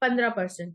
15%।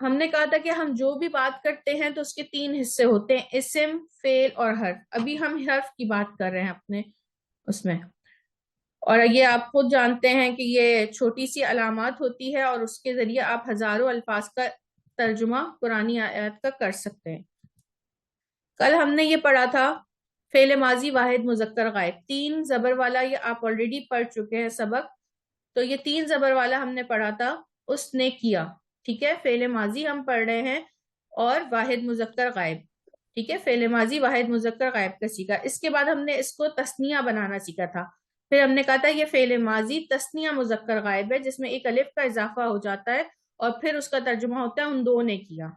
ہم نے کہا تھا کہ ہم جو بھی بات کرتے ہیں تو اس کے 3 حصے ہوتے ہیں، اسم، فعل اور حرف. ابھی ہم حرف کی بات کر رہے ہیں اپنے اس میں. اور یہ آپ خود جانتے ہیں کہ یہ چھوٹی سی علامات ہوتی ہے اور اس کے ذریعے آپ ہزاروں الفاظ کا ترجمہ قرآنی آیات کا کر سکتے ہیں. کل ہم نے یہ پڑھا تھا فعل ماضی واحد مذکر غائب، 3 زبر والا، یہ آپ آلریڈی پڑھ چکے ہیں سبق. تو یہ 3 زبر والا ہم نے پڑھا تھا، اس نے کیا. ٹھیک ہے، فعل ماضی ہم پڑھ رہے ہیں اور واحد مذکر غائب. ٹھیک ہے، فعل ماضی واحد مذکر غائب کا سیکھا. اس کے بعد ہم نے اس کو تثنیہ بنانا سیکھا تھا. پھر ہم نے کہا تھا یہ فعل ماضی تثنیہ مذکر غائب ہے جس میں ایک الف کا اضافہ ہو جاتا ہے اور پھر اس کا ترجمہ ہوتا ہے ان دو نے کیا.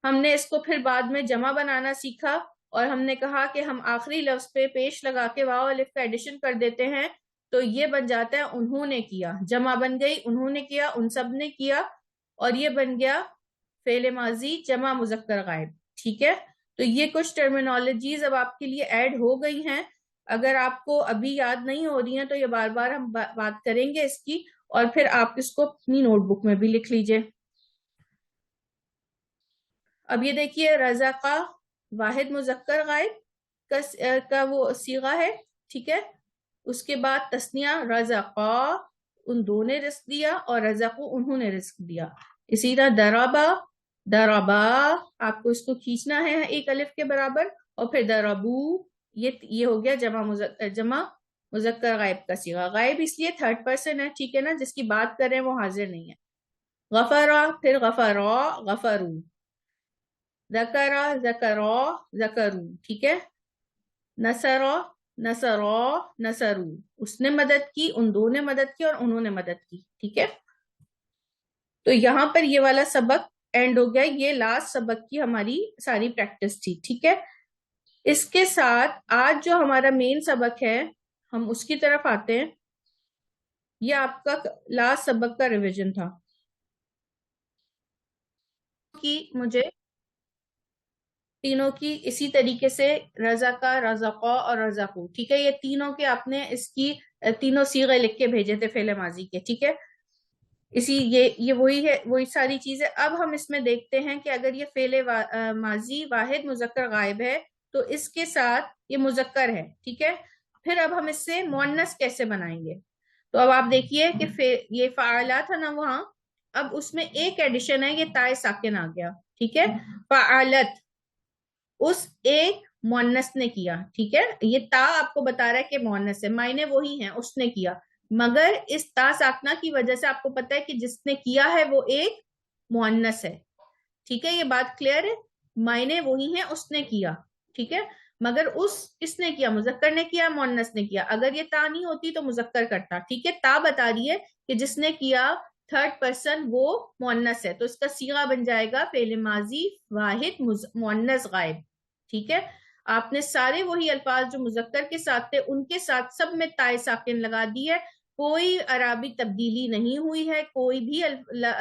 ہم نے اس کو پھر بعد میں جمع بنانا سیکھا اور ہم نے کہا کہ ہم آخری لفظ پہ پیش لگا کے واو الف کا ایڈیشن کر دیتے ہیں تو یہ بن جاتا ہے انہوں نے کیا. جمع بن گئی انہوں نے کیا، ان سب نے کیا، اور یہ بن گیا فعل ماضی جمع مذکر غائب. ٹھیک ہے، تو یہ کچھ ٹرمینالوجیز اب آپ کے لیے ایڈ ہو گئی ہیں. اگر آپ کو ابھی یاد نہیں ہو رہی ہیں تو یہ بار بار ہم بات کریں گے اس کی، اور پھر آپ اس کو اپنی نوٹ بک میں بھی لکھ لیجئے. اب یہ دیکھیے رزقا واحد مذکر غائب کا وہ صیغہ ہے. ٹھیک ہے، اس کے بعد تثنیہ رزقا ان دو نے رزق دیا اور رزقو انہوں نے رزق دیا. اسی طرح درابا درابا آپ کو اس کو کھینچنا ہے ایک الف کے برابر، اور پھر درابو یہ ہو گیا جمع مذکر غائب کا صیغہ. غائب اس لیے 3rd پرسن ہے، ٹھیک ہے نا، جس کی بات کر رہے ہیں وہ حاضر نہیں ہے. غفرا پھر غفرا غفرو، ذکرا ذکرا ذکرو. ٹھیک ہے، نصرا نصرا نصرو، اس نے مدد کی، ان دو نے مدد کی اور انہوں نے مدد کی. ٹھیک ہے، تو یہاں پر یہ والا سبق اینڈ ہو گیا. یہ لاسٹ سبق کی ہماری ساری پریکٹس تھی. ٹھیک ہے، اس کے ساتھ آج جو ہمارا مین سبق ہے ہم اس کی طرف آتے ہیں. یہ آپ کا لاسٹ سبق کا ریویژن تھا کہ مجھے تینوں کی اسی طریقے سے رزقا رزقا اور رزقو. ٹھیک ہے، یہ تینوں کے آپ نے اس کی تینوں صیغے لکھ کے بھیجے تھے فعل ماضی کے. ٹھیک ہے، یہ وہی ہے، وہی ساری چیزیں. اب ہم اس میں دیکھتے ہیں کہ اگر یہ فعل ماضی واحد مذکر غائب ہے تو اس کے ساتھ یہ مذکر ہے. ٹھیک ہے، پھر اب ہم اس سے مؤنث کیسے بنائیں گے. تو اب آپ دیکھیے کہ یہ فعالات ہے نا وہاں، اب اس میں ایک ایڈیشن ہے، یہ تائے ساکن آ گیا. ٹھیک ہے، فعالت اس ایک مؤنث نے کیا. ٹھیک ہے، یہ تا آپ کو بتا رہا ہے کہ مؤنث ہے، معنی وہی ہیں، اس نے کیا، مگر اس تا ساکنہ کی وجہ سے آپ کو پتا ہے کہ جس نے کیا ہے وہ ایک مؤنث ہے. ٹھیک ہے، یہ بات کلیئر ہے، معنی وہی ہیں، اس نے کیا. ٹھیک ہے، مگر اس نے کیا، مذکر نے کیا، مؤنث نے کیا. اگر یہ تا نہیں ہوتی تو مذکر کرتا. ٹھیک ہے، تا بتا رہی ہے کہ جس نے کیا 3rd پرسن وہ مؤنث ہے، تو اس کا صیغہ بن جائے گا فعل ماضی واحد مؤنث غائب. ٹھیک ہے، آپ نے سارے وہی الفاظ جو مذکر کے ساتھ تھے ان کے ساتھ سب میں تائے ساکن لگا دی ہے، کوئی عربی تبدیلی نہیں ہوئی ہے، کوئی بھی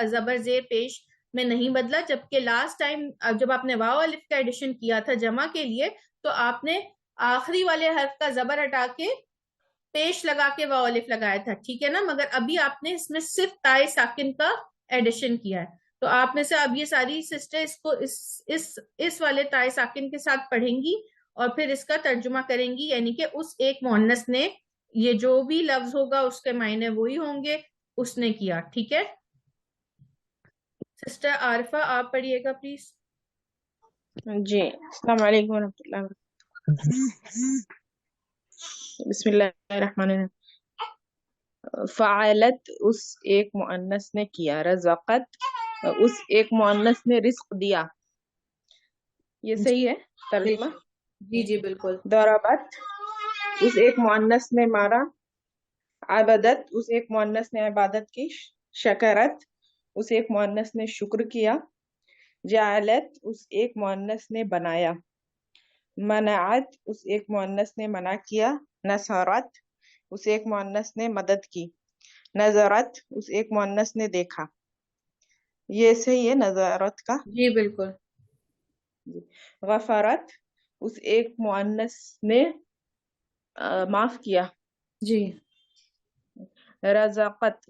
زبر زیر پیش میں نہیں بدلا. جبکہ لاسٹ ٹائم جب آپ نے واو الف کا ایڈیشن کیا تھا جمع کے لیے تو آپ نے آخری والے حرف کا زبر ہٹا کے پیش لگا کے واو الف لگایا تھا. ٹھیک ہے نا، مگر ابھی آپ نے اس میں صرف تائے ساکن کا ایڈیشن کیا ہے. تو آپ میں سے اب یہ ساری سسٹر اس کو اس والے تائے ساکن کے ساتھ پڑھیں گی اور پھر اس کا ترجمہ کریں گی، یعنی کہ اس ایک مؤنث نے، یہ جو بھی لفظ ہوگا اس کے معنی وہی ہوں گے، اس نے کیا. ٹھیک ہے، سسٹر عارفہ آپ پڑھیے گا پلیز. جی، السلام علیکم ورحمۃ اللہ وبرکاتہ. بسم اللہ الرحمن الرحیم. فعلت اس ایک مؤنث نے کیا، رزقت اس ایک مؤنث نے رزق دیا. یہ صحیح ہے ترجمہ؟ جی جی بالکل. ضربت اس ایک مؤنث نے مارا، عبادت اس ایک مؤنث نے عبادت کی، شکرت اس ایک مؤنث نے شکر کیا، جعلت اس ایک مؤنث نے بنایا، منعت اس ایک مؤنث نے منع کیا، نصرت اس ایک مؤنث نے مدد کی، نظرت اس ایک مؤنث نے دیکھا. یہ صحیح ہے نظرت کا؟ جی بالکل. غفرت اس ایک مؤنث نے معاف کیا. جی. رزقت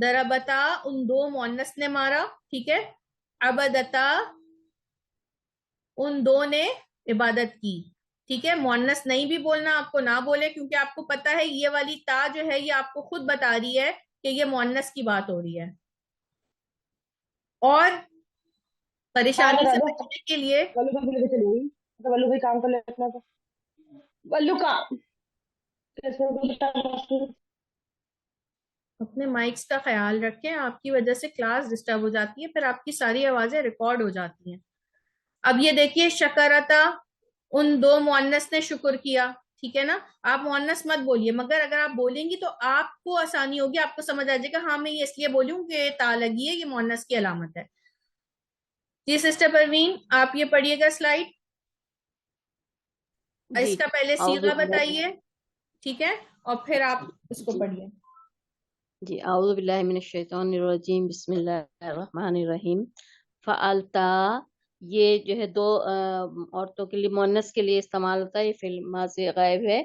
دربتا ان دو مؤنث نے مارا، ٹھیک ہے. عبدتا ان دو نے عبادت کی، ٹھیک ہے. مؤنث نہیں بھی بولنا، آپ کو نہ بولے، کیونکہ آپ کو پتا ہے یہ والی تا جو ہے یہ آپ کو خود بتا رہی ہے کہ یہ مؤنث کی بات ہو رہی ہے. اور پریشانی سے بچنے کے لیے ولو بھی کام کر لینا تھا. ولو کا اپنے مائکس کا خیال رکھیں، آپ کی وجہ سے کلاس ڈسٹرب ہو جاتی ہے، پھر آپ کی ساری آوازیں ریکارڈ ہو جاتی ہیں. اب یہ دیکھیے شکرتا ان دو مؤنث نے شکر کیا، ٹھیک ہے نا. آپ مؤنث مت بولیے، مگر اگر آپ بولیں گی تو آپ کو آسانی ہوگی، آپ کو سمجھ آ جائے گا ہاں میں یہ اس لیے بولوں کہ تا لگی ہے، یہ مؤنث کی علامت ہے. جی سسٹر پروین آپ یہ پڑھیے گا سلائیڈ، اس کا پہلے صیغہ بتائیے، ٹھیک ہے، اور پھر آپ اس کو پڑھیے. جی اعوذ باللہ من الشیطان الرجیم، بسم اللہ الرحمن الرحیم. فعلتا یہ جو ہے دو عورتوں کے لیے مؤنث کے لیے استعمال ہوتا ہے، یہ فعل ماضی غائب ہے،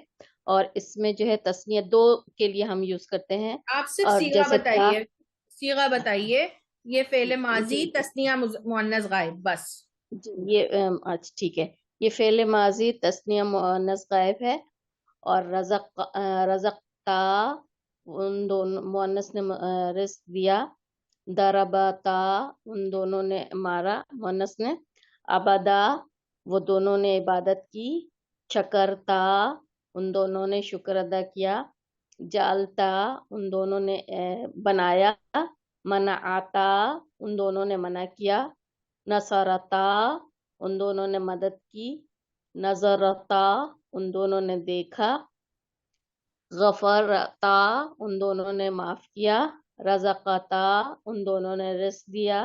اور اس میں جو ہے تسنیہ دو کے لیے ہم یوز کرتے ہیں. آپ صرف اور صیغہ جیسے بتائیے، صیغہ بتائیے، یہ فعل ماضی تسنیہ مؤنث غائب بس. جی یہ اچھا ٹھیک ہے، یہ فعل ماضی تسنیہ مؤنث غائب ہے. اور رزقتا ان دونوں مؤنث نے رزق دیا. دربتا ان دونوں نے مارا مؤنث نے. عبدا وہ دونوں نے عبادت کی. شکرتا ان دونوں نے شکر ادا کیا. جالتا ان دونوں نے بنایا. منعتا ان دونوں نے منع کیا. نصرتا ان دونوں نے مدد کی. نظرتا ان دونوں نے دیکھا. غفرتا ان دونوں نے معاف کیا. رزقتا ان دونوں نے رزق دیا.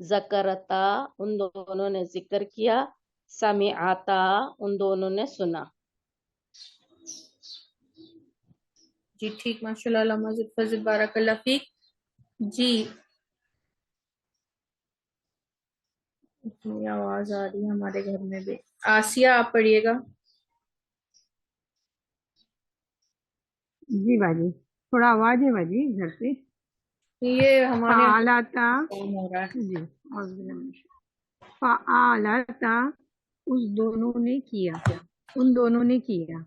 ذکرتا ان دونوں نے ذکر کیا. سمعتا ان دونوں نے سنا. جی ٹھیک، ماشاء اللہ، علامہ فضل بارک اللہ فیک. جی اتنی آواز آ رہی ہے ہمارے گھر میں بھی. آسیہ آپ پڑھیے گا. جی باجی تھوڑا آواز ہے باجی گھر سے. یہ ہمارے فعالتا کام ہو رہا ہے. جی فعالتا اس دونوں نے کیا، ان دونوں نے کیا.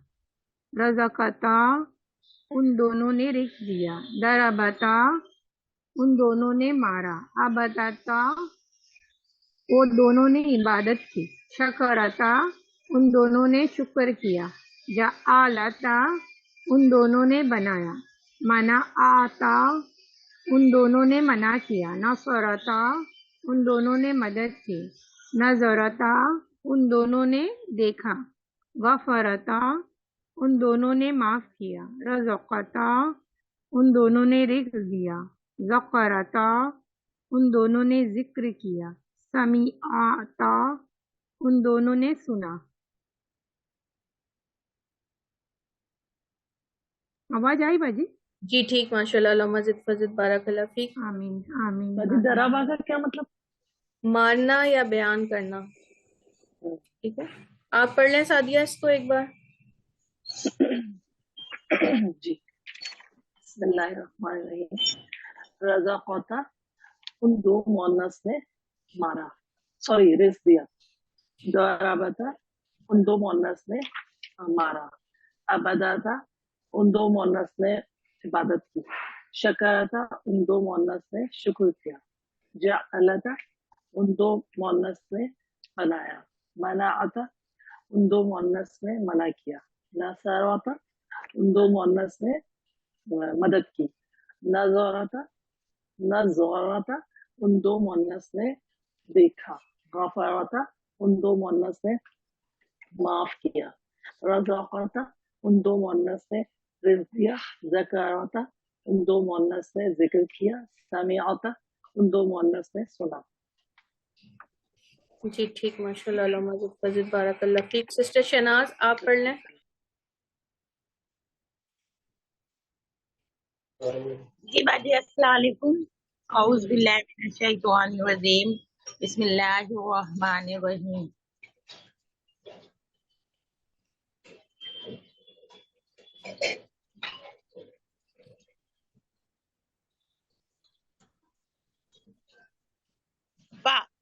رزقتا ان دونوں نے رزق دیا. دربتا ان دونوں نے مارا. عبدتا وہ دونوں نے عبادت کی. شکرتا ان دونوں نے شکر کیا. جعلتا ان دونوں نے بنایا. منعتا ان دونوں نے منع کیا. نصرتا ان دونوں نے مدد کی. نظرتا ان دونوں نے دیکھا. غفرتا ان دونوں نے معاف کیا. رزقتا ان دونوں نے رزق دیا. ذکرتا ان دونوں نے ذکر کیا. سمیعتا ان دونوں نے سنا. آواز آئی باجی؟ جی ٹھیک، ماشاء اللہ، علامہ فضل بارک اللہ فیک. آمین آمین. باجی درابا کا کیا مطلب؟ مارنا یا بیان کرنا، ٹھیک ہے. آپ پڑھ لیں سعدیہ اس کو ایک بار. جی بسم اللہ الرحمن الرحیم. رزقتا ان دو مؤنث نے مارا، سوری رزق دیا. دربتا ان دو مؤنث نے مارا. عبدتا ان دو مؤنث نے عبادت کی. شکرتا ان دو مؤنث نے شکر کیا. جعلتا ان دو مؤنث نے بنایا. منعتا ان دو مؤنث نے منع کیا. نصرتا ان دو مؤنث نے مدد کی. نظرتا ان دو مؤنث نے دیکھا. غفرتا ان دو مؤنث نے معاف کیا. رزقتا ان دو مؤنث نے رزق دیا. ذکرتا ان دو مؤنث نے ذکر کیا. سمعتا ان دو مؤنث نے سنا. جی ٹھیک، ماشاء اللہ، علامہ فضل بارک اللہ فیک. سسٹر شہناز آپ پڑھ لیں. جی باجی السلام علیکم. اعوذ باللہ من الشیطان الرجیم، بسم اللہ الرحمن الرحیم.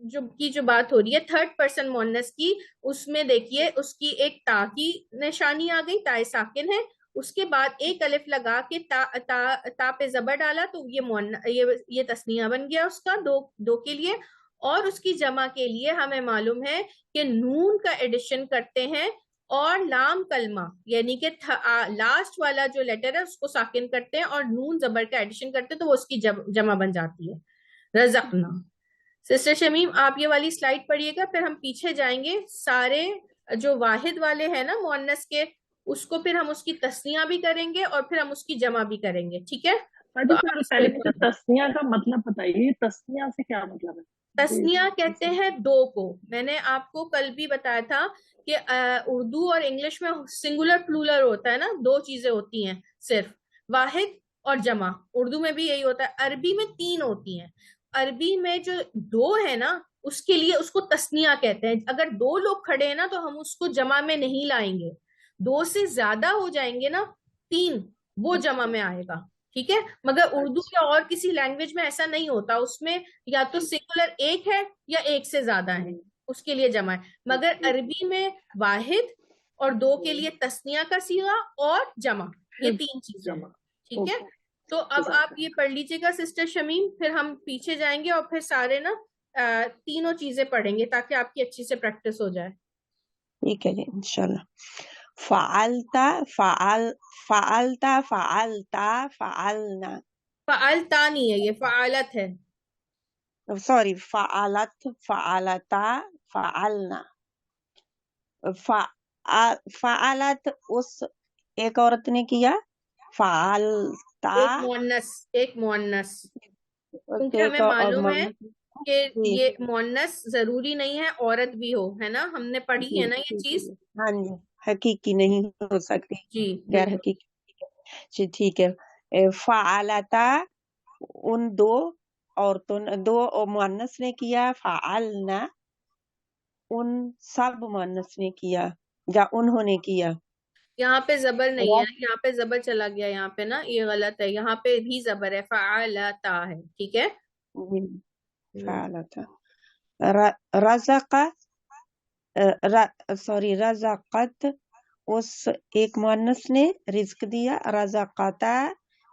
جو بات ہو رہی ہے تھرڈ پرسن مؤنث کی، اس میں دیکھیے اس کی ایک تا کی نشانی آ گئی، تائے ساکن ہے، اس کے بعد ایک الف لگا کے تا پہ زبر ڈالا تو یہ تسنیہ بن گیا اس کا دو کے لیے. اور اس کی جمع کے لیے ہمیں معلوم ہے کہ نون کا ایڈیشن کرتے ہیں اور لام کلمہ یعنی کہ لاسٹ والا جو لیٹر ہے اس کو ساکن کرتے ہیں اور نون زبر کا ایڈیشن کرتے ہیں تو وہ اس کی جمع بن جاتی ہے رزقنا. سسٹر شمیم آپ یہ والی سلائیڈ پڑھیے گا، پھر ہم پیچھے جائیں گے سارے جو واحد والے ہیں نا مؤنث کے، اس کو پھر ہم اس کی تسنیہ بھی کریں گے اور پھر ہم اس کی جمع بھی کریں گے. ٹھیک ہے، تو آپ اس پہلے کو مجھے تسنیہ کا مطلب بتائیے، تسنیہ سے کیا مطلب ہے؟ تسنیہ کہتے ہیں دو کو. میں نے آپ کو کل بھی بتایا تھا کہ اردو اور انگلش میں سنگولر پلورل ہوتا ہے نا، دو چیزیں ہوتی ہیں صرف، واحد اور جمع. اردو میں بھی یہی ہوتا ہے، عربی میں تین ہوتی ہیں. عربی میں جو دو ہے نا اس کے لیے اس کو تسنیہ کہتے ہیں. اگر دو لوگ کھڑے ہیں نا تو ہم اس کو جمع میں نہیں لائیں گے. دو سے زیادہ ہو جائیں گے نا، تین، وہ جمع میں آئے گا. ٹھیک ہے، مگر اردو یا اور کسی لینگویج میں ایسا نہیں ہوتا. اس میں یا تو سنگولر ایک ہے یا ایک سے زیادہ ہے، اس کے لیے جمع ہے. مگر عربی میں واحد اور دو کے لیے تسنیہ کا صیغہ اور جمع، یہ تین چیزیں ہیں. ٹھیک ہے، تو اب آپ یہ پڑھ لیجیے گا سسٹر شمیم، پھر ہم پیچھے جائیں گے اور پھر سارے نا تینوں چیزیں پڑھیں گے تاکہ آپ کی اچھی سے پریکٹس ہو جائے. ٹھیک ہے جی انشاءاللہ. فعلتا فعلتا فعلتا فعلنا، فعلتا نہیں ہے، یہ فعالت ہے. سوری، فعلت فعلتا فعلنا. فعلت اس ایک عورت نے کیا، فعلتا ایک مؤنث کیونکہ ہمیں معلوم ہے کہ یہ مؤنث ضروری نہیں ہے عورت بھی ہو، ہے نا، ہم نے پڑھی ہے نا یہ چیز. ہاں جی، حقیقی نہیں ہو سکتی، جی غیر حقیقی. جی ٹھیک ہے. فعلتا ان دو عورتوں دو مؤنث نے کیا، فعلنا ان سب مؤنث نے کیا یا انہوں نے کیا. یہاں پہ زبر نہیں ہے، یہاں پہ زبر چلا گیا، یہاں پہ نا یہ غلط ہے، یہاں پہ بھی زبر ہے، فعلتا ہے. ٹھیک ہے، فعلتا. رزق سوری رزقت اس ایک مؤنث نے رزق دیا، رزقتا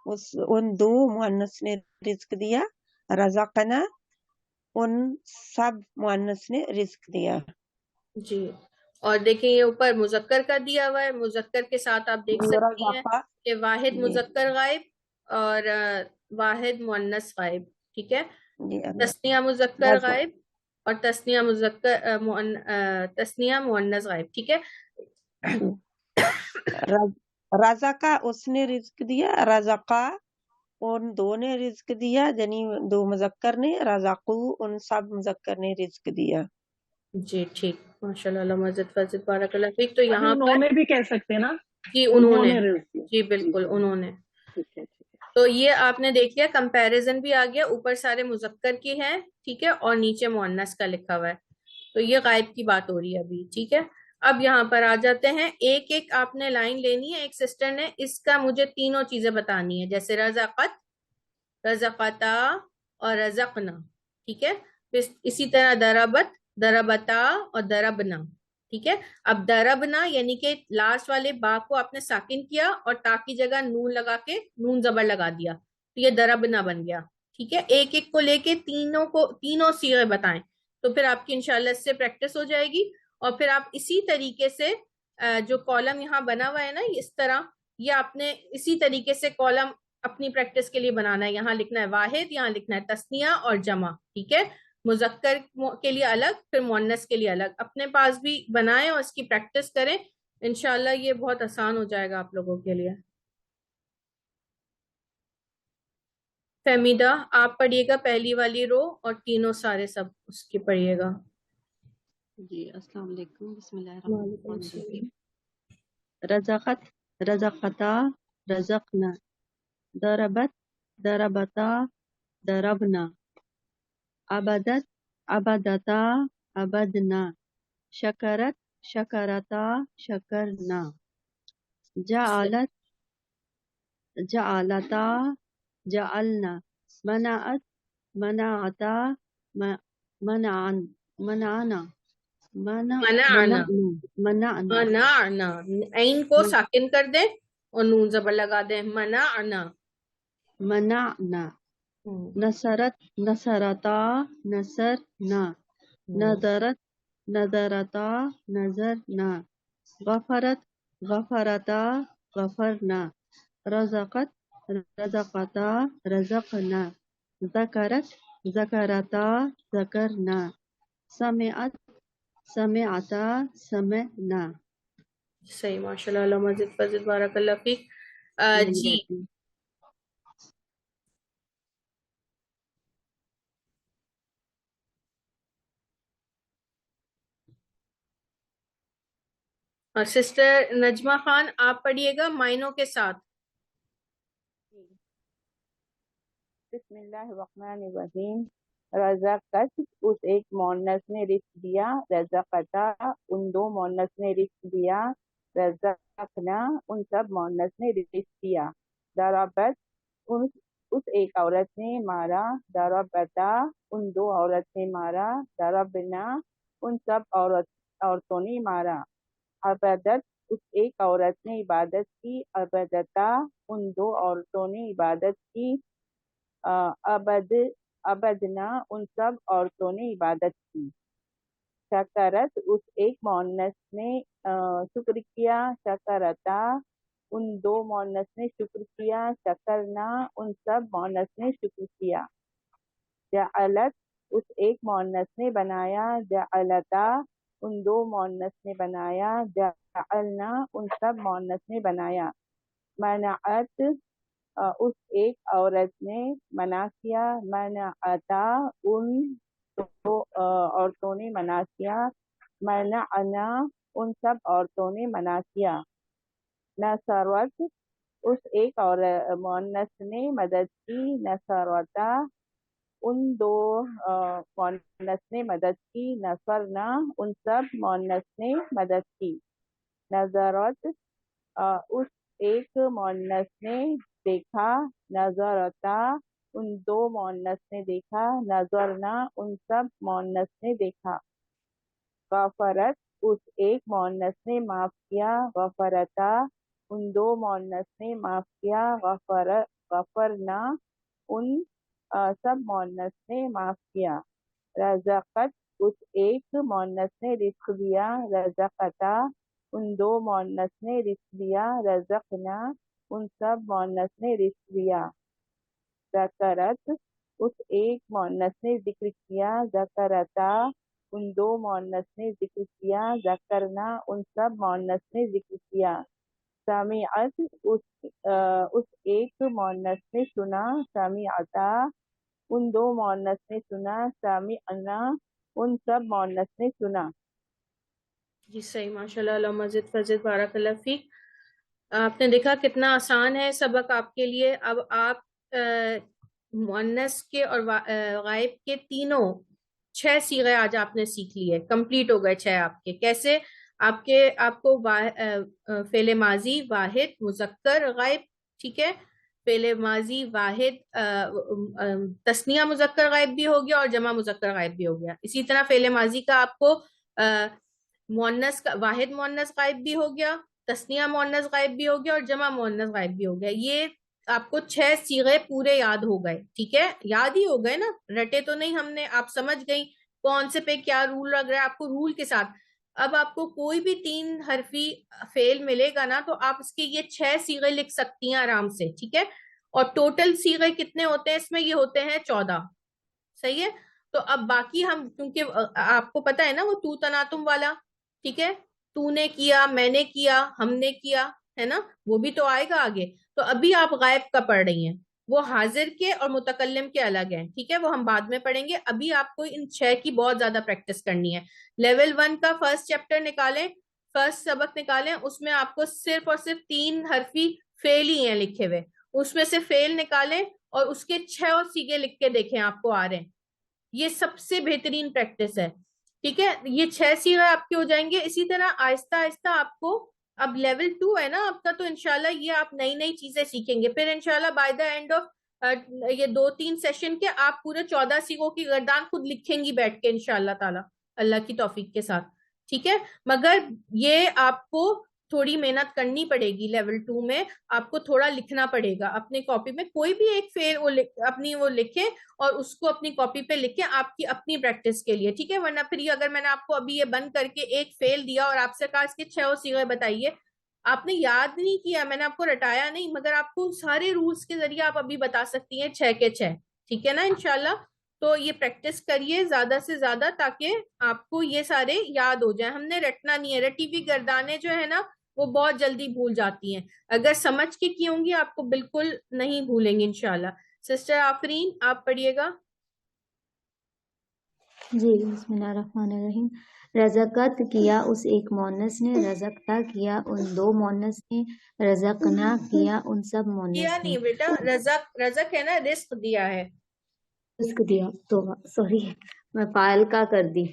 ان دو مؤنث نے رزق دیا، رزقنا ان سب مؤنث نے رزق دیا. جی. اور دیکھیں یہ اوپر مذکر کا دیا ہوا ہے، مذکر کے ساتھ آپ دیکھ سکتی ہیں کہ واحد مذکر غائب اور واحد مؤنث غائب. ٹھیک ہے، تسنیہ مذکر غائب اور تسنیہ مؤنث غائب. ٹھیک ہے. رزقا اس نے رزق دیا، رزقا ان دو نے رزق دیا، یعنی دو مذکر نے، رزقو ان سب مذکر نے رزق دیا. جی ٹھیک، ماشاء اللہ، مزید فضل بارک اللہ فیک. تو یہاں انہوں نے بھی کہہ سکتے ہیں نا، جی انہوں نے، جی بالکل انہوں نے. تو یہ آپ نے دیکھ لیا، کمپیریزن بھی آ گیا، اوپر سارے مذکر کی ہیں، ٹھیک ہے، اور نیچے مؤنث کا لکھا ہوا ہے. تو یہ غائب کی بات ہو رہی ہے ابھی. ٹھیک ہے، اب یہاں پر آ جاتے ہیں، ایک ایک آپ نے لائن لینی ہے. ایک سسٹر نے اس کا مجھے تینوں چیزیں بتانی ہے، جیسے رزقت، رزقتا اور رزقنا. ٹھیک ہے، اسی طرح دربت، دربتا اور دربنا. ٹھیک ہے، اب دربنا یعنی کہ لاسٹ والے با کو آپ نے ساکن کیا اور تا کی جگہ نون لگا کے نون زبر لگا دیا تو یہ دربنا بن گیا. ٹھیک ہے، ایک ایک کو لے کے تینوں صیغے بتائیں تو پھر آپ کی انشاءاللہ اس سے پریکٹس ہو جائے گی. اور پھر آپ اسی طریقے سے جو کالم یہاں بنا ہوا ہے نا اس طرح، یہ آپ نے اسی طریقے سے کالم اپنی پریکٹس کے لیے بنانا ہے. یہاں لکھنا ہے واحد، یہاں لکھنا ہے تسنیہ اور جمع. ٹھیک ہے، مذکر کے لیے الگ، پھر مؤنث کے لیے الگ. اپنے پاس بھی بنائیں اور اس کی پریکٹس کریں، انشاءاللہ یہ بہت آسان ہو جائے گا آپ لوگوں کے لیے. فہمیدہ آپ پڑھیے گا پہلی والی رو اور تینوں سارے سب اس کی پڑھیے گا. جی السلام علیکم، بسم اللہ الرحمن الرحیم. رزقت، رزقتا، رزقنا، ضربت، ضربتا، ضربنا، عبدت، عبدتا، عبدنا، شکرت، شکرتا، شکرنا، جعلت، جعلتا، جعلنا، منعت، منعتا، منعن منعنا منعنا منعنا منعنا، عین کو ساکن کر دیں اور نون زبر لگا دیں، منعنا. منعنا نصرت نصرتا نصرنا نظرت نظرتا نظرنا غفرت غفرتا غفرنا رزقت رزقتا رزقنا ذکرت ذکرتا ذکرنا سمعت سمعتا سمعنا. صحیح، ماشاء اللہ، اللہ مزید فضل، بارک اللہ فیک. جی سسٹر نجمہ خان، آپ پڑھیے گا معنوں کے ساتھ. بسم اللہ الرحمن الرحیم. رزقت اس ایک مؤنث نے رزق دیا، رزقتا ان دو مؤنث نے رزق دیا، رزقنا ان سب مؤنث نے رزق دیا. ضربت اس ایک عورت نے مارا، ضربتا ان دو عورت نے مارا، ضربنا ان سب عورتوں نے مارا. عبادت اس ایک عورت نے عبادت کی، عبادتا ان دو عورتوں نے عبادت کی، عبدنا ان سب عورتوں نے عبادت کی. شکرت اس ایک مؤنث نے شکر کیا، شکرتا ان دو مؤنث نے شکر کیا، شکرنا ان سب مؤنث نے شکر کیا. جعلت اس ایک مؤنث نے بنایا، جعلتا ان دو مؤنث نے بنایا، جعلنا ان سب مؤنث نے بنایا. منعت اس ایک عورت نے منع کیا، منعتا ان دو عورتوں نے منع کیا، منعنا ان سب عورتوں نے منع کیا. نصرت اس ایک مؤنث نے مدد کی، نصرتا ان دو مؤنث نے مدد کی، نصرنا ان سب مؤنث نے مدد کی. نظرت اس ایک مؤنث نے دیکھا، نظرتا ان دو مؤنث نے دیکھا، نظرنا ان سب مؤنث نے دیکھا. غفرت اس ایک مؤنث نے معاف کیا، غفرتا ان دو مؤنث نے معاف کیا، غفرنا ان سب مؤنث نے معاف کیا. رزقت اس ایک مؤنث نے رزق دیا، رزقتا ان دو مؤنث نے رزق دیا، رزقنا ان سب مؤنث نے رزق دیا. ذکرت اس ایک مؤنث نے ذکر کیا، ذکرتا ان دو مؤنث نے ذکر کیا، ذکرنا ان سب مؤنث نے ذکر کیا. سمعت اس ایک مؤنث نے سنا، سمعتا ان دو مؤنث نے سنا، سمعنا ان سب مؤنث نے سنا. جی صحیح، ماشاء اللہ، اللہ مزید فضل، بارک اللہ فیک. آپ نے دیکھا کتنا آسان ہے سبق آپ کے لیے. اب آپ مؤنث کے اور غائب کے تینوں 6 صیغے آج آپ نے سیکھ لیے، کمپلیٹ ہو گئے 6 آپ کے. کیسے؟ آپ کو فعل ماضی واحد مذکر غائب، ٹھیک ہے، فعل ماضی واحد تثنیہ مذکر غائب بھی ہو گیا اور جمع مذکر غائب بھی ہو گیا. اسی طرح فعل ماضی کا آپ کو مؤنث کا واحد مؤنث غائب بھی ہو گیا، تثنیہ مؤنث غائب بھی ہو گیا اور جمع مؤنث غائب بھی ہو گیا. یہ آپ کو 6 صیغے پورے یاد ہو گئے، ٹھیک ہے، یاد ہی ہو گئے نا، رٹے تو نہیں ہم نے، آپ سمجھ گئی کون سے پہ کیا رول لگ رہا ہے آپ کو، رول کے ساتھ. اب آپ کو کوئی بھی 3 حرفی فعل ملے گا نا تو آپ اس کے یہ 6 صیغے لکھ سکتی ہیں آرام سے، ٹھیک ہے. اور ٹوٹل صیغے کتنے ہوتے ہیں اس میں؟ یہ ہوتے ہیں 14، صحیح ہے. تو اب باقی ہم، کیونکہ آپ کو پتا ہے نا وہ تو تناتم والا، ٹھیک ہے، تو نے کیا، میں نے کیا، ہم نے کیا، ہے نا، وہ بھی تو آئے گا آگے. تو ابھی آپ غائب کا پڑھ رہی ہیں، وہ حاضر کے اور متکلم کے الگ ہیں، ٹھیک ہے، وہ ہم بعد میں پڑھیں گے. ابھی آپ کو ان 6 کی بہت زیادہ پریکٹس کرنی ہے. لیول 1 کا فرسٹ چیپٹر نکالیں، فرسٹ سبق نکالیں، اس میں آپ کو صرف اور صرف 3 حرفی فعل ہی ہیں لکھے ہوئے، اس میں سے فعل نکالیں اور اس کے 6 اور صیغے لکھ کے دیکھیں آپ کو آ رہے ہیں. یہ سب سے بہترین پریکٹس ہے، ٹھیک ہے. یہ 6 صیغے آپ کے ہو جائیں گے. اسی طرح آہستہ آہستہ آپ کو، اب لیول 2 ہے نا آپ کا، تو انشاءاللہ یہ آپ نئی نئی چیزیں سیکھیں گے. پھر انشاءاللہ بائی دا اینڈ آف یہ 2-3 سیشن کے آپ پورے 14 سیغوں کی گردان خود لکھیں گی بیٹھ کے انشاءاللہ تعالی اللہ کی توفیق کے ساتھ. ٹھیک ہے, مگر یہ آپ کو تھوڑی محنت کرنی پڑے گی. لیول 2 میں آپ کو تھوڑا لکھنا پڑے گا اپنے کاپی میں. کوئی بھی ایک فیل اپنی وہ لکھیں اور اس کو اپنی کاپی پہ لکھیں آپ کی اپنی پریکٹس کے لیے. ٹھیک ہے, ورنہ پھر اگر میں نے آپ کو ابھی یہ بند کر کے ایک فیل دیا اور آپ سے کہا اس کے 6 صیغے بتائیے, آپ نے یاد نہیں کیا, میں نے آپ کو رٹایا نہیں, مگر آپ کو سارے رولز کے ذریعے آپ ابھی بتا سکتی ہیں 6 کے 6. ٹھیک ہے نا انشاءاللہ. تو یہ پریکٹس کریے زیادہ سے زیادہ تاکہ آپ کو یہ سارے یاد ہو جائیں. ہم نے رٹنا نہیں ہے, رٹی ہوئی گردانیں جو ہے نا وہ بہت جلدی بھول جاتی ہیں. اگر سمجھ کے کی ہوں گی آپ کو بالکل نہیں بھولیں گے انشاءاللہ. سسٹر آفرین آپ پڑھیے گا. جی بسم اللہ الرحمن الرحیم. رزقت کیا اس ایک مونس نے, رزقتا کیا ان 2 مونس نے, رزقنا کیا ان سب مونس کیا نے. نہیں بیٹا, رزق ہے نا, رزق دیا ہے. رزق دیا تو سوری میں فاعل کا کر دی.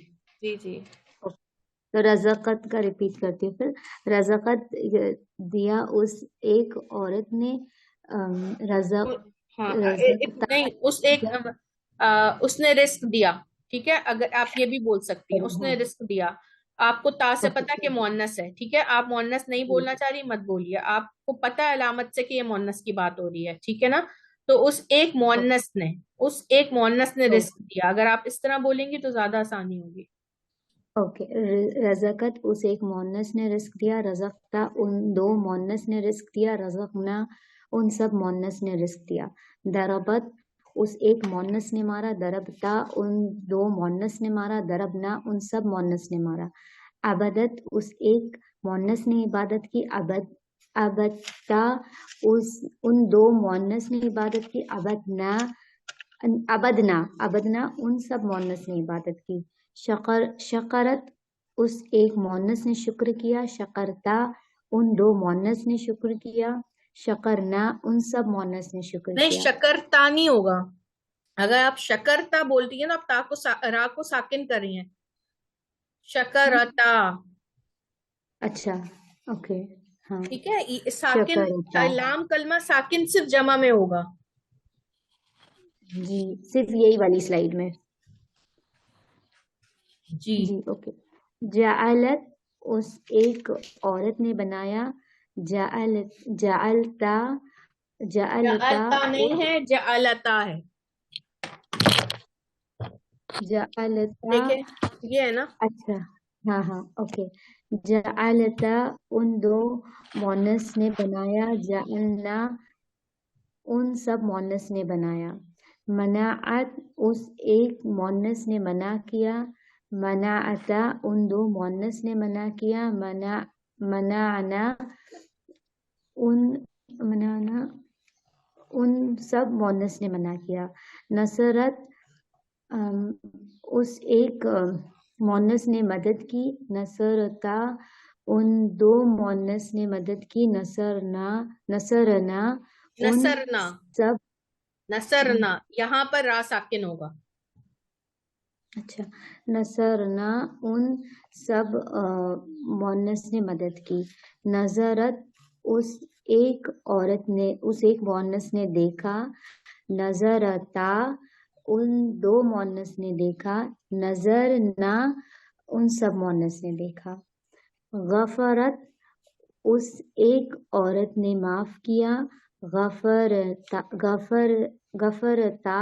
جی جی تو رزقت کا ریپیٹ کرتی ہوں. پھر رزقت دیا اس ایک عورت نے, ہاں رزقتا نہیں اس نے رزق دیا. ٹھیک ہے, اگر آپ یہ بھی بول سکتی ہیں اس نے رزق دیا. آپ کو تا سے پتا کہ مؤنث ہے. ٹھیک ہے, آپ مؤنث نہیں بولنا چاہ رہی مت بولیے, آپ کو پتا ہے علامت سے کہ یہ مؤنث کی بات ہو رہی ہے. ٹھیک ہے نا, تو اس ایک مؤنث نے رزق دیا. اگر آپ اس طرح بولیں گی تو زیادہ آسانی ہوگی. اوکے. رزقت اس ایک مونس نے رزق دیا, رزقتا ان 2 مونس نے رزق دیا, رزقنا ان سب مونس نے رزق دیا. دربت اس ایک مونس نے مارا, دربتا ان 2 مونس نے مارا, دربنا ان سب مونس نے مارا. عبدت اس ایک مونس نے عبادت کی, عبدتا ان 2 مونس نے عبادت کی, عبدنا ان سب مونس نے عبادت کی. شکرت اس ایک مونس نے شکر کیا, شکرتا ان 2 مونس نے شکر کیا, شکرنا ان سب مونس نے شکر نہیں, کیا. شکرتا نہیں ہوگا. اگر آپ شکرتا بولتی ہیں نا, آپ را کو ساکن کر رہی ہیں. شکرتا. اچھا اوکے ہاں. ٹھیک ہے, ساکن شکرتا لام کلمہ ساکن صرف جمع میں ہوگا. جی صرف یہی والی سلائیڈ میں. جی اوکے. جعلت اس ایک عورت نے بنایا, جعلتا نہیں ہے, جعلتا ہے. جعلتا دیکھیں یہ ہے نا. اچھا ہاں اوکے. جعلتا ان 2 مونس نے بنایا, جعلنا ان سب مونس نے بنایا. منعت اس ایک مونس نے منع کیا, منعتا ان 2 مونس نے منع کیا, منعنا ان سب مونس نے منع کیا. نصرت اس ایک مونس نے مدد کی, نصرتا ان 2 مونس نے مدد کی, نصرنا ان سب نصرنا یہاں پر را ساکن ہوگا. اچھا. نصرنا ان سب مونس نے مدد کی. نظرت اس ایک عورت نے, اس ایک مونس نے دیکھا, نظرتا ان 2 مونس نے دیکھا, نظرنا ان سب مونس نے دیکھا. غفرت اس ایک عورت نے معاف کیا, غفرتا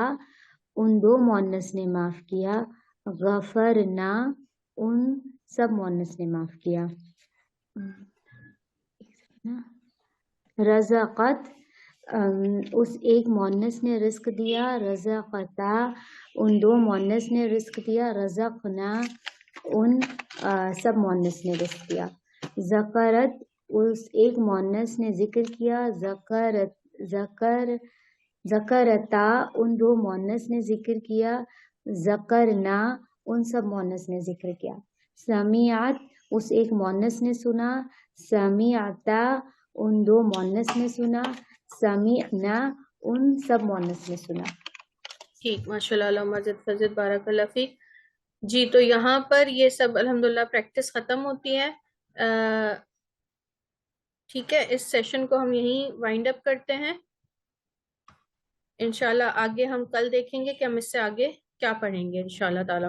ان 2 مونس نے معاف کیا, غفرنا ان سب مونس نے معاف کیا. رزقت اس ایک مونس نے رزق دیا, رزقتا ان 2 مونس نے رزق دیا, رزقنا ان سب مونس نے رزق دیا. ذکرت اس ایک مونس نے ذکر کیا, ذکرتا ان 2 مونس نے ذکر کیا, ذکرنا ان سب مونس نے ذکر کیا. سمیعت اس ایک مونس نے سنا, سمیعتا ان 2 مونس نے سنا, سمیعنا ان سب مونس نے سنا. ٹھیک, ماشاءاللہ, مجد فضد, بارک اللہ فیک. جی تو یہاں پر یہ سب الحمدللہ پریکٹس ختم ہوتی ہے. ٹھیک ہے, اس سیشن کو ہم یہیں وائنڈ اپ کرتے ہیں. انشاءاللہ آگے ہم کل دیکھیں گے کہ ہم اس سے آگے کیا پڑھیں گے انشاءاللہ تعالی.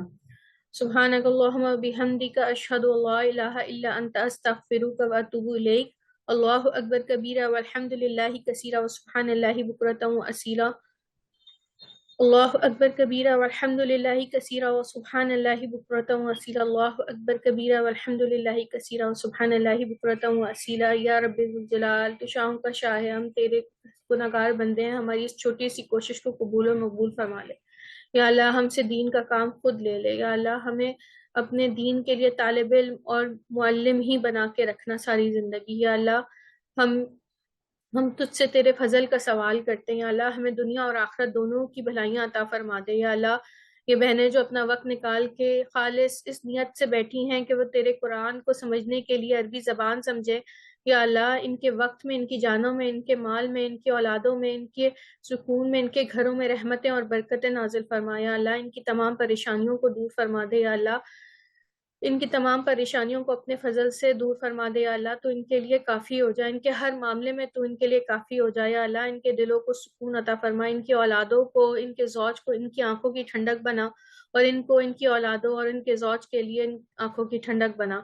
سبحانک اللہم و بحمدک اشہد ان لا الہ الا انت استغفرک و اتوب الیک. اللہ اکبر کبیرہ والحمد للہ کثیرہ وسبحان اللہ بکرۃ واصیلا. اللہ اکبر کبیرہ والحمد للہ کثیرہ وسبحان اللہ بکرۃ واصیلا. اللہ اکبر کبیرہ والحمد للہ کثیرہ وسبحان اللہ بکرۃ واصیلا. یا رب ذوالجلال، تو شاہوں کا شاہ ہے، ہم تیرے گناہگار بندے ہیں، ہماری اس چھوٹی سی کوشش کو قبول و مقبول فرما لے. یا اللہ ہم سے دین کا کام خود لے لے. یا اللہ ہمیں اپنے دین کے لیے طالب علم اور معلم ہی بنا کے رکھنا ساری زندگی. یا اللہ ہم تجھ سے تیرے فضل کا سوال کرتے ہیں. یا اللہ ہمیں دنیا اور آخرت دونوں کی بھلائیاں عطا فرما دے. یا اللہ یہ بہنیں جو اپنا وقت نکال کے خالص اس نیت سے بیٹھی ہیں کہ وہ تیرے قرآن کو سمجھنے کے لیے عربی زبان سمجھے، یا اللہ ان کے وقت میں، ان کی جانوں میں، ان کے مال میں، ان کے اولادوں میں، ان کے سکون میں، ان کے گھروں میں رحمتیں اور برکتیں نازل فرما. یا اللہ ان کی تمام پریشانیوں کو دور فرما دے. یا اللہ ان کی تمام پریشانیوں کو اپنے فضل سے دور فرما دے. یا اللہ تو ان کے لیے کافی ہو جائے، ان کے ہر معاملے میں تو ان کے لیے کافی ہو جائے. یا اللہ ان کے دلوں کو سکون عطا فرما، ان کی اولادوں کو، ان کے زوج کو، ان کی آنکھوں کی ٹھنڈک بنا، اور ان کو، ان کی اولادوں اور ان کے زوج کے لیے ان آنکھوں کی ٹھنڈک بنا.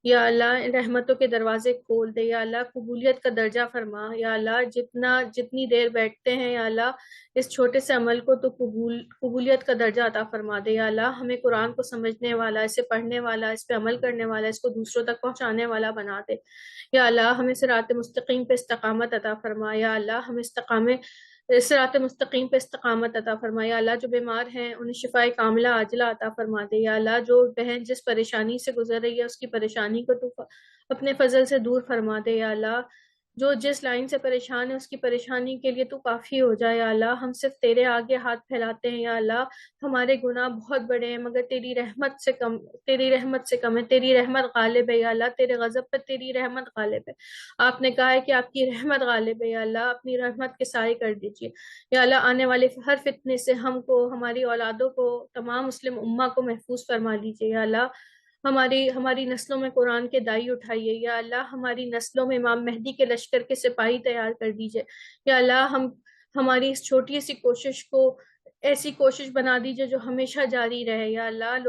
یا اللہ رحمتوں کے دروازے کھول دے. یا اللہ قبولیت کا درجہ فرما. یا اللہ جتنی دیر بیٹھتے ہیں یا اللہ اس چھوٹے سے عمل کو تو قبولیت کا درجہ عطا فرما دے. یا اللہ ہمیں قرآن کو سمجھنے والا، اسے پڑھنے والا، اس پہ عمل کرنے والا، اس کو دوسروں تک پہنچانے والا بنا دے. یا اللہ ہمیں صراط مستقیم پہ استقامت عطا فرما. یا اللہ ہمیں صراط مستقیم پہ استقامت عطا فرما. یا اللہ جو بیمار ہیں انہیں شفاء کاملہ عاجلہ عطا فرما دے. یا اللہ جو بہن جس پریشانی سے گزر رہی ہے اس کی پریشانی کو تو اپنے فضل سے دور فرما دے. یا اللہ جو جس لائن سے پریشان ہے اس کی پریشانی کے لیے تو کافی ہو جائے. یا اللہ ہم صرف تیرے آگے ہاتھ پھیلاتے ہیں. یا اللہ ہمارے گناہ بہت بڑے ہیں مگر تیری رحمت سے کم ہے. تیری رحمت غالب ہے. یا اللہ تیرے غضب پر تیری رحمت غالب ہے. آپ نے کہا ہے کہ آپ کی رحمت غالب ہے. یا اللہ اپنی رحمت کے سائے کر دیجیے. یا اللہ آنے والے ہر فتنے سے ہم کو، ہماری اولادوں کو، تمام مسلم امہ کو محفوظ فرما لیجیے. یا اللہ ہماری نسلوں میں قرآن کے دائی اٹھائیے. یا اللہ ہماری نسلوں میں امام مہدی کے لشکر کے سپاہی تیار کر دیجیے. یا اللہ ہماری اس چھوٹی سی کوشش کو ایسی کوشش بنا دیجیے جو ہمیشہ جاری رہے. یا اللہ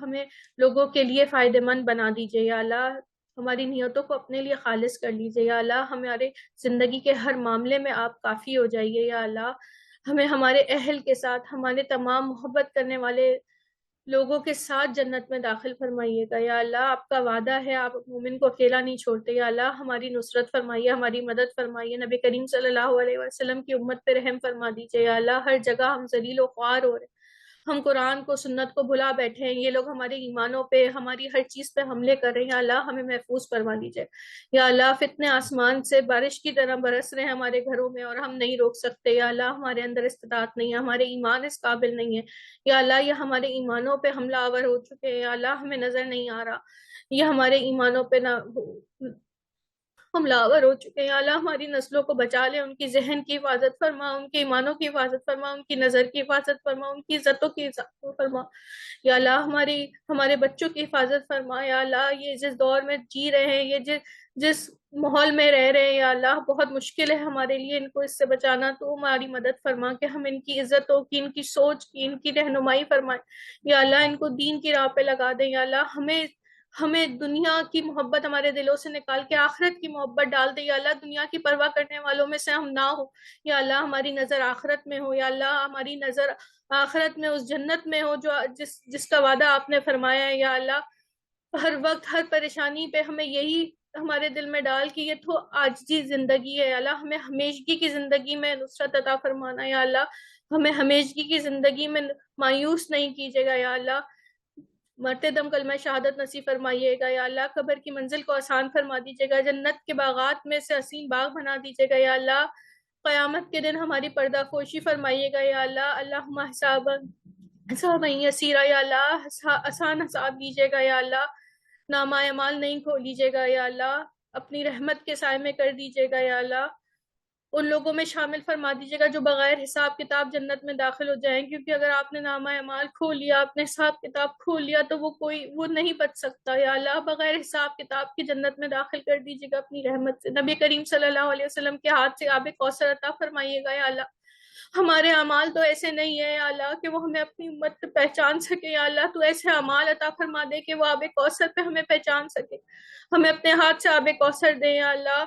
ہمیں لوگوں کے لیے فائدہ مند بنا دیجیے. یا اللہ ہماری نیتوں کو اپنے لیے خالص کر لیجیے. یا اللہ ہمارے زندگی کے ہر معاملے میں آپ کافی ہو جائیے. یا اللہ ہمیں ہمارے اہل کے ساتھ، ہمارے تمام محبت کرنے والے لوگوں کے ساتھ جنت میں داخل فرمائیے گا. یا اللہ آپ کا وعدہ ہے، آپ مومن کو اکیلا نہیں چھوڑتے. یا اللہ ہماری نصرت فرمائیے، ہماری مدد فرمائیے. نبی کریم صلی اللہ علیہ وسلم کی امت پہ رحم فرما دیجیے. یا اللہ ہر جگہ ہم ذلیل و خوار ہو رہے ہیں، ہم قرآن کو، سنت کو بھلا بیٹھے ہیں، یہ لوگ ہمارے ایمانوں پہ، ہماری ہر چیز پہ حملے کر رہے ہیں. یا اللہ ہمیں محفوظ فرما دیجیے. یا اللہ فتنے آسمان سے بارش کی طرح برس رہے ہیں ہمارے گھروں میں اور ہم نہیں روک سکتے. یا اللہ ہمارے اندر استطاعت نہیں ہے، ہمارے ایمان اس قابل نہیں ہے. یا اللہ یہ ہمارے ایمانوں پہ حملہ آور ہو چکے ہیں. یا اللہ ہمیں نظر نہیں آ رہا، یہ ہمارے ایمانوں پہ حملہ آور ہو چکے ہیں. یا اللہ ہماری نسلوں کو بچا لے، ان کی ذہن کی حفاظت فرما، ان کے ایمانوں کی حفاظت فرما، ان کی نظر کی حفاظت فرما، ان کی عزتوں کی حفاظت فرما. یا اللہ ہمارے بچوں کی حفاظت فرما. یا اللہ یہ جس دور میں جی رہے ہیں، یہ جس ماحول میں رہ رہے ہیں، یا اللہ بہت مشکل ہے ہمارے لیے ان کو اس سے بچانا. تو ہماری مدد فرما کہ ہم ان کی عزتوں کی، ان کی سوچ کی، ان کی رہنمائی فرمائیں. یا اللہ ان کو دین کی راہ پہ لگا دیں. یا اللہ ہمیں دنیا کی محبت ہمارے دلوں سے نکال کے آخرت کی محبت ڈال دے. یا اللہ دنیا کی پرواہ کرنے والوں میں سے ہم نہ ہو. یا اللہ ہماری نظر آخرت میں ہو. یا اللہ ہماری نظر آخرت میں اس جنت میں ہو جو جس کا وعدہ آپ نے فرمایا ہے. یا اللہ ہر وقت ہر پریشانی پہ ہمیں یہی ہمارے دل میں ڈال کہ یہ تو عاجزی زندگی ہے. یا اللہ ہمیں ہمیشگی کی زندگی میں نصرت عطا فرمانا. یا اللہ ہمیں ہمیشگی کی زندگی میں مایوس نہیں کیجیے گا. یا اللہ مرتے دم کلمہ شہادت نصیب فرمائیے گا. یا اللہ قبر کی منزل کو آسان فرما دیجیے گا، جنت کے باغات میں سے حسین باغ بنا دیجیے گا. یا اللہ قیامت کے دن ہماری پردہ فوشی فرمائیے گا. یا اللہ اللہم حسابا یسیرا. یا اللہ آسان حساب دیجیے گا. یا اللہ نامہ اعمال نہیں کھولیجیے گا. یا اللہ اپنی رحمت کے سائے میں کر دیجیے گا. یا اللہ ان لوگوں میں شامل فرما دیجیے گا جو بغیر حساب کتاب جنت میں داخل ہو جائیں، کیونکہ اگر آپ نے نامہ اعمال کھول لیا، آپ نے حساب کتاب کھول لیا تو وہ نہیں بچ سکتا. یا اللہ بغیر حساب کتاب کی جنت میں داخل کر دیجیے گا اپنی رحمت سے. نبی کریم صلی اللہ علیہ وسلم کے ہاتھ سے آب کوثر عطا فرمائیے گا. یا اللہ ہمارے اعمال تو ایسے نہیں ہے یا اللہ کہ وہ ہمیں اپنی امت پہ پہچان سکے. یا اللہ تو ایسے اعمال عطا فرما دے کہ وہ آب کوثر پہ ہمیں پہچان سکے. ہمیں اپنے ہاتھ سے آب کوثر دے یا اللہ.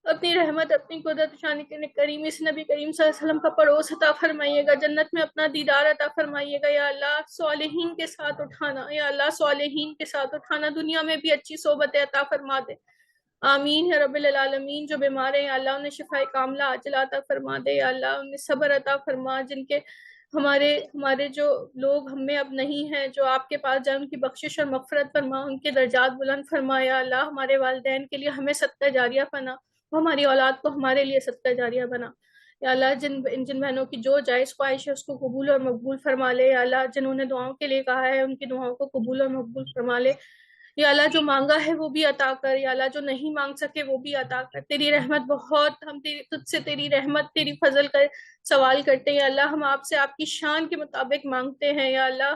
اپنی رحمت اپنی قدرت شان کے کریم اس نبی کریم صلی اللہ علیہ وسلم کا پڑوس عطا فرمائیے گا. جنت میں اپنا دیدار عطا فرمائیے گا یا اللہ. صالحین کے ساتھ اٹھانا یا اللہ, صالحین کے ساتھ اٹھانا. دنیا میں بھی اچھی صحبت عطا فرما دے. آمین یا رب العالمین. جو بیمار ہیں یا اللہ انہیں شفاء کاملہ عاجلہ عطا فرما دے یا اللہ. انہیں صبر عطا فرما. جن کے ہمارے جو لوگ ہم میں اب نہیں ہیں, جو آپ کے پاس جائیں, ان کی بخشش اور مغفرت فرما, ان کے درجات بلند فرما یا اللہ. ہمارے والدین کے لیے ہمیں صدقہ جاریہ بنا, وہ ہماری اولاد کو ہمارے لیے صدقہ جاریہ بنا یا اللہ. جن بہنوں کی جو جائز خواہش ہے اس کو قبول اور مقبول فرما لے یا اللہ. جنہوں نے دعاؤں کے لیے کہا ہے ان کی دعاؤں کو قبول اور مقبول فرما لے یا اللہ. جو مانگا ہے وہ بھی عطا کر یا اللہ. جو نہیں مانگ سکے وہ بھی عطا کر. تیری رحمت بہت, ہم تجھ سے تیری رحمت تیری فضل کا سوال کرتے ہیں یا اللہ. ہم آپ سے آپ کی شان کے مطابق مانگتے ہیں یا اللہ.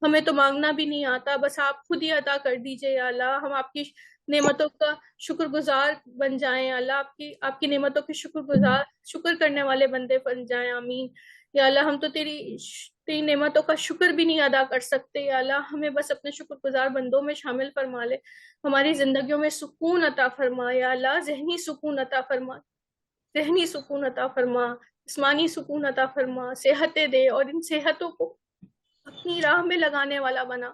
ہمیں تو مانگنا بھی نہیں آتا, بس آپ خود ہی عطا کر دیجئے یا اللہ. ہم آپ کی نعمتوں کا شکر گزار بن جائیں یا اللہ. آپ کی نعمتوں کے شکر کرنے والے بندے بن جائیں. آمین یا اللہ. ہم تو تیری نعمتوں کا شکر بھی نہیں ادا کر سکتے یا اللہ. ہمیں بس اپنے شکر گزار بندوں میں شامل فرما لے. ہماری زندگیوں میں سکون عطا فرما یا اللہ. ذہنی سکون عطا فرما, ذہنی سکون عطا فرما, جسمانی سکون عطا فرما. صحتیں دے اور ان صحتوں کو اپنی راہ میں لگانے والا بنا.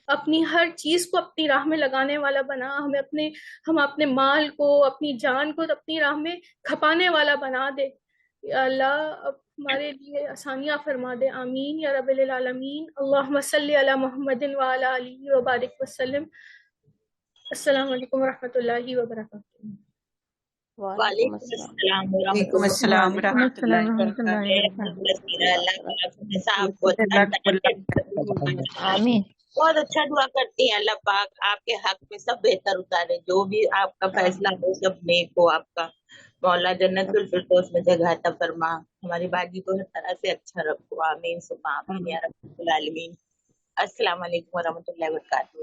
اپنی ہر چیز کو اپنی راہ میں لگانے والا بنا. ہم اپنے مال کو, اپنی جان کو اپنی راہ میں کھپانے والا بنا دے یا اللہ. اب ہمارے لیے آسانیاں فرما دے. آمین یا رب العالمین. اللہم صلی علی محمد وعلی آلہ وبارک وسلم. السلام علیکم ورحمۃ اللہ وبرکاتہ. وعلیکم السلام وعلیکم السلام ورحمۃ اللہ آمین. بہت اچھا دعا کرتی ہیں. اللہ پاک آپ کے حق میں سب بہتر اتارے. جو بھی آپ کا فیصلہ ہو سب نیک ہو. آپ کا مولا جنت الفردوس میں جگہ عطا فرما. ہماری باجی کو ہر طرح سے اچھا رکھو. آمین ثم آمین یا رب العالمین. السلام علیکم ورحمۃ اللہ وبرکاتہ.